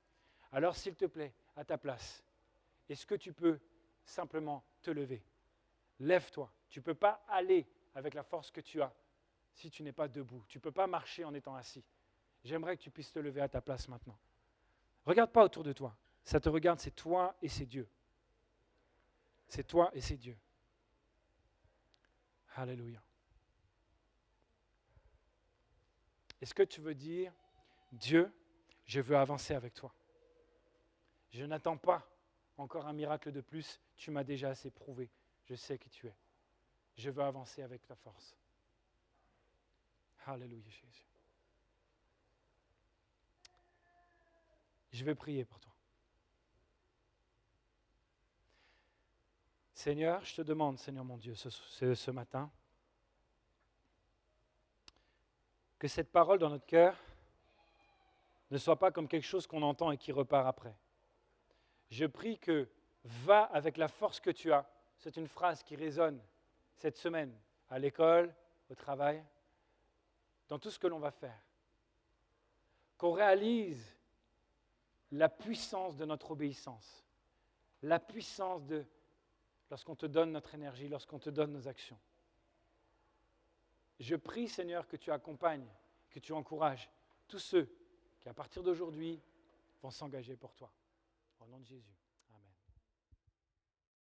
Alors, s'il te plaît, à ta place, est-ce que tu peux simplement te lever? Lève-toi. Tu ne peux pas aller avec la force que tu as si tu n'es pas debout. Tu ne peux pas marcher en étant assis. J'aimerais que tu puisses te lever à ta place maintenant. Regarde pas autour de toi. Ça te regarde, c'est toi et c'est Dieu. C'est toi et c'est Dieu. Alléluia. Est-ce que tu veux dire, Dieu, je veux avancer avec toi. Je n'attends pas encore un miracle de plus. Tu m'as déjà assez prouvé. Je sais qui tu es. Je veux avancer avec ta force. Alléluia, Jésus. Je vais prier pour toi. Seigneur, je te demande, Seigneur mon Dieu, ce matin, que cette parole dans notre cœur ne soit pas comme quelque chose qu'on entend et qui repart après. Je prie que va avec la force que tu as. C'est une phrase qui résonne cette semaine, à l'école, au travail, dans tout ce que l'on va faire. Qu'on réalise la puissance de notre obéissance, la puissance de lorsqu'on te donne notre énergie, lorsqu'on te donne nos actions. Je prie, Seigneur, que tu accompagnes, que tu encourages tous ceux qui, à partir d'aujourd'hui, vont s'engager pour toi. Au nom de Jésus.